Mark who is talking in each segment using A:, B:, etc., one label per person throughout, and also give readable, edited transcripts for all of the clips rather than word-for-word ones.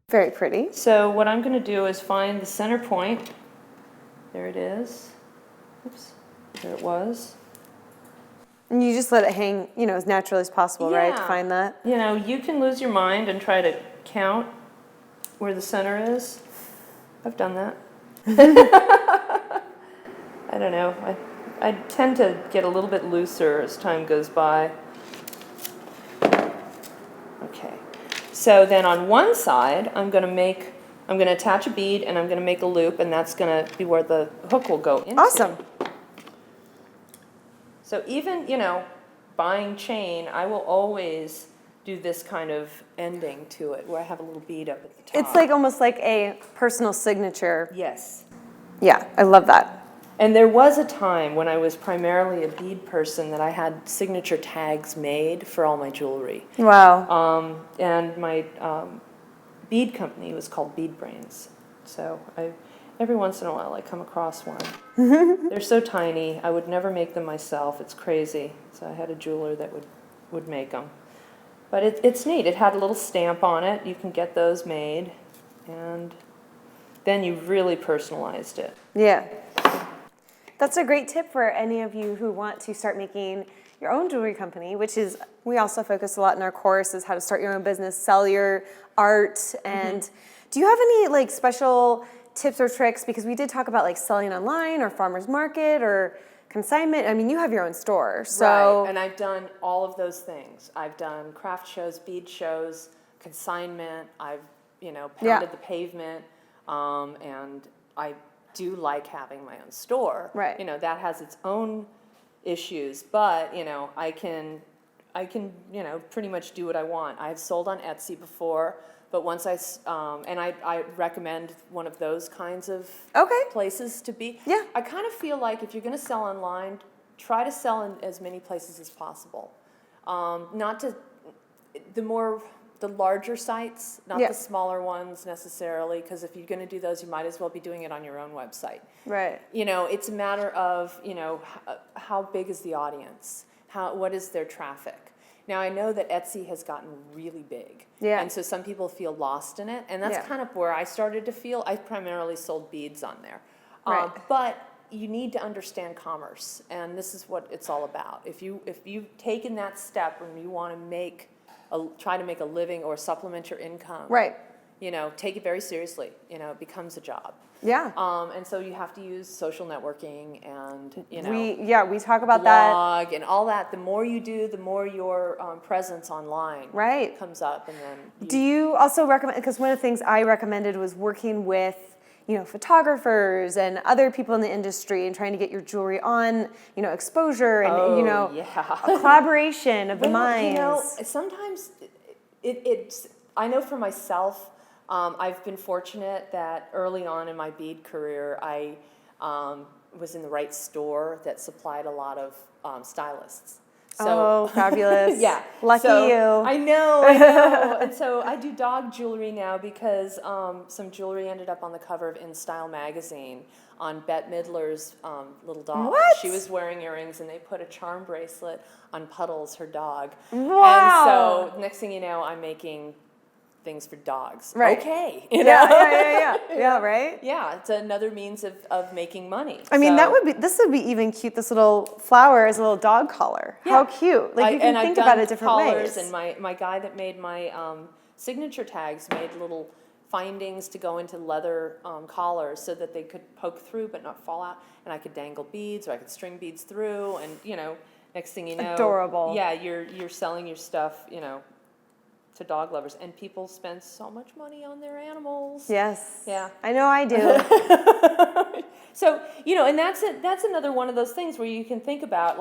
A: Very pretty.
B: So what I'm going to do is find the center point. There it is. Oops, there it was.
A: And you just let it hang, as naturally as possible, right? To find that.
B: You can lose your mind and try to count where the center is. I've done that. I don't know. I tend to get a little bit looser as time goes by. Okay. So then on one side, I'm going to attach a bead and I'm going to make a loop, and that's going to be where the hook will go into.
A: Awesome.
B: So even, buying chain, I will always do this kind of ending to it where I have a little bead up at the top.
A: It's like almost like a personal signature.
B: Yes.
A: Yeah, I love that.
B: And there was a time when I was primarily a bead person that I had signature tags made for all my jewelry.
A: Wow.
B: And my bead company was called Bead Brains. So every once in a while I come across one. They're so tiny, I would never make them myself. It's crazy. So I had a jeweler that would make them. But it's neat. It had a little stamp on it. You can get those made. And then you've really personalized it.
A: Yeah. That's a great tip for any of you who want to start making your own jewelry company, which is, we also focus a lot in our course, is how to start your own business, sell your art. And do you have any special tips or tricks? Because we did talk about selling online or farmer's market or consignment. I mean, you have your own store. So.
B: Right, and I've done all of those things. I've done craft shows, bead shows, consignment. I've, pounded the pavement, and I do like having my own store.
A: Right.
B: That has its own issues, but I can pretty much do what I want. I've sold on Etsy before, but once I recommend one of those kinds of places to be.
A: Yeah.
B: I kind of feel like if you're going to sell online, try to sell in as many places as possible. The larger sites, not the smaller ones necessarily, because if you're going to do those, you might as well be doing it on your own website.
A: Right.
B: It's a matter of, how big is the audience? What is their traffic? Now, I know that Etsy has gotten really big.
A: Yeah.
B: And so some people feel lost in it. And that's kind of where I started to feel. I primarily sold beads on there.
A: Right.
B: But you need to understand commerce. And this is what it's all about. If you've taken that step and you want to try to make a living or supplement your income.
A: Right.
B: Take it very seriously. It becomes a job.
A: Yeah.
B: And so you have to use social networking and,
A: we talk about
B: blog and all that. The more you do, the more your presence online comes up. And then
A: do you also recommend, because one of the things I recommended was working with photographers and other people in the industry and trying to get your jewelry on, exposure and, a collaboration of the minds.
B: Sometimes it's, I know for myself, I've been fortunate that early on in my bead career, I was in the right store that supplied a lot of stylists. So,
A: fabulous.
B: Yeah.
A: Lucky you.
B: I know. And so I do dog jewelry now because some jewelry ended up on the cover of In Style magazine on Bette Midler's little dog.
A: What?
B: She was wearing earrings and they put a charm bracelet on Puddles, her dog.
A: Wow.
B: And so next thing you know, I'm making things for dogs.
A: Right.
B: Okay.
A: Yeah, right?
B: Yeah, it's another means of making money.
A: I mean, this would be even cute, this little flower as a little dog collar.
B: Yeah.
A: How cute. You can think about it different ways.
B: And my guy that made my signature tags made little findings to go into leather collars so that they could poke through but not fall out. And I could dangle beads or I could string beads through. And, next thing you know.
A: Adorable.
B: Yeah, you're selling your stuff, to dog lovers, and people spend so much money on their animals.
A: Yes.
B: Yeah.
A: I know I do.
B: So, and that's another one of those things where you can think about,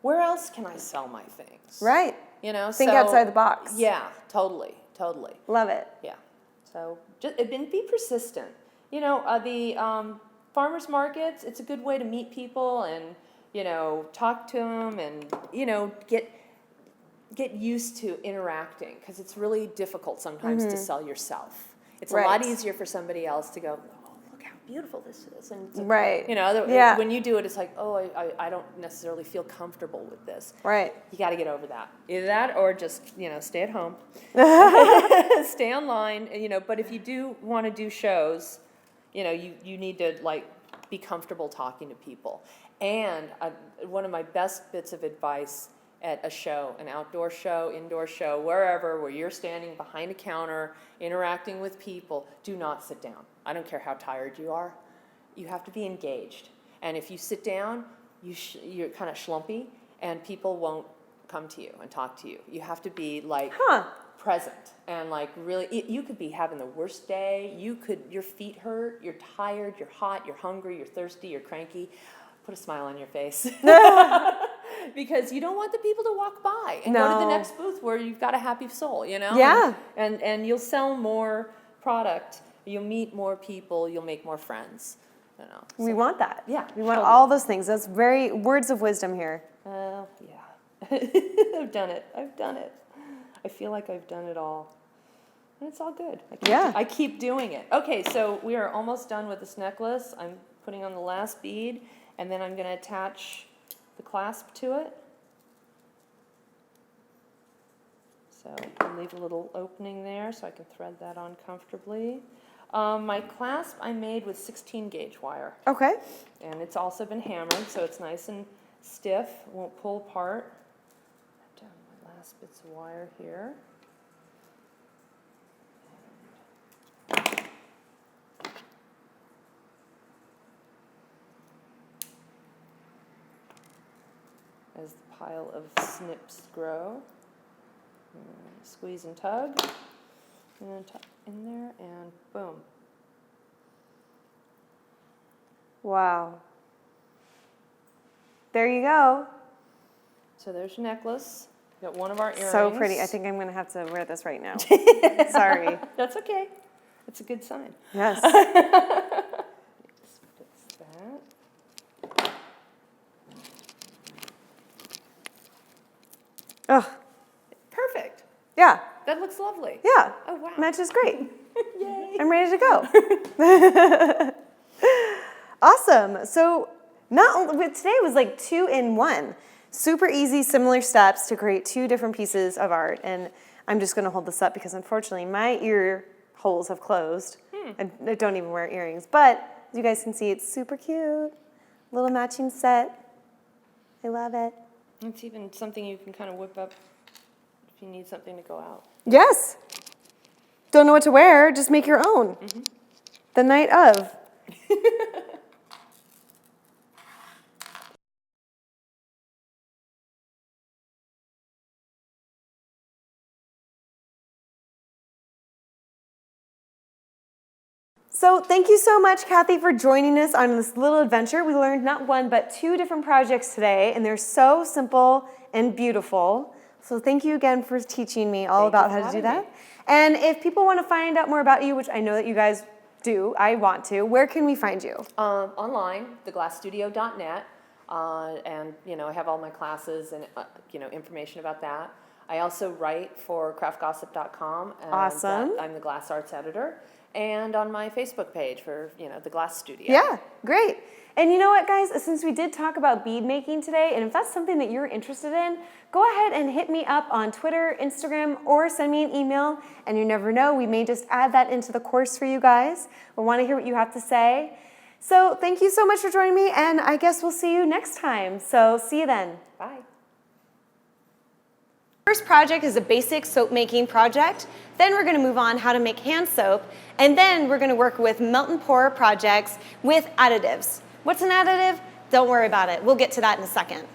B: where else can I sell my things?
A: Right. Think outside the box.
B: Yeah, totally.
A: Love it.
B: Yeah. So, be persistent. The farmers markets, it's a good way to meet people and, talk to them and, get used to interacting, because it's really difficult sometimes to sell yourself. It's a lot easier for somebody else to go, oh, look how beautiful this is. And it's like,
A: Right.
B: you know,
A: Yeah.
B: when you do it, it's like, oh, I don't necessarily feel comfortable with this.
A: Right.
B: You got to get over that. Either that or just, you know, stay at home. Stay online, you know, but if you do want to do shows, you know, you need to, like, be comfortable talking to people. And one of my best bits of advice at a show, an outdoor show, indoor show, wherever, where you're standing behind a counter, interacting with people, do not sit down. I don't care how tired you are. You have to be engaged. And if you sit down, you're kind of schlumpy, and people won't come to you and talk to you. You have to be, like, present and, like, really, you could be having the worst day. Your feet hurt, you're tired, you're hot, you're hungry, you're thirsty, you're cranky. Put a smile on your face. Because you don't want the people to walk by and go to the next booth where you've got a happy soul, you know?
A: Yeah.
B: And you'll sell more product, you'll meet more people, you'll make more friends. You know, so.
A: We want that.
B: Yeah.
A: We want all those things. That's very words of wisdom here.
B: Yeah. I've done it. I feel like I've done it all. And it's all good. I keep doing it. Okay, so we are almost done with this necklace. I'm putting on the last bead, and then I'm going to attach the clasp to it. So I'll leave a little opening there so I can thread that on comfortably. My clasp I made with 16 gauge wire.
A: Okay.
B: And it's also been hammered, so it's nice and stiff, won't pull apart. I've done my last bits of wire here. As the pile of snips grow, squeeze and tug, and then tuck in there, and boom.
A: Wow. There you go.
B: So there's your necklace. Got one of our earrings.
A: So pretty. I think I'm going to have to wear this right now. Sorry.
B: That's okay. It's a good sign.
A: Yes.
B: Just fix that.
A: Oh,
B: Perfect.
A: yeah.
B: That looks lovely.
A: Yeah.
B: Oh, wow.
A: Matches great.
B: Yay.
A: I'm ready to go. Awesome. So today was like 2 in 1. Super easy, similar steps to create 2 different pieces of art. And I'm just going to hold this up because unfortunately my ear holes have closed. I don't even wear earrings. But as you guys can see, it's super cute. Little matching set. I love it.
B: It's even something you can kind of whip up if you need something to go out.
A: Yes. Don't know what to wear, just make your own. The night of. So thank you so much, Kathy, for joining us on this little adventure. We learned not 1, but 2 different projects today, and they're so simple and beautiful. So thank you again for teaching me all about how to do that. And if people want to find out more about you, which I know that you guys do, I want to, where can we find you?
B: Online, theglassstudio.net, and, you know, I have all my classes and, you know, information about that. I also write for craftgossip.com. And
A: Awesome.
B: I'm the glass arts editor. And on my Facebook page for, you know, the Glass Studio.
A: Yeah, great. And you know what, guys? Since we did talk about bead making today, and if that's something that you're interested in, go ahead and hit me up on Twitter, Instagram, or send me an email. And you never know, we may just add that into the course for you guys. We want to hear what you have to say. So thank you so much for joining me, and I guess we'll see you next time. So see you then.
B: Bye.
A: First project is a basic soap making project. Then we're going to move on how to make hand soap. And then we're going to work with melt and pour projects with additives. What's an additive? Don't worry about it. We'll get to that in a second.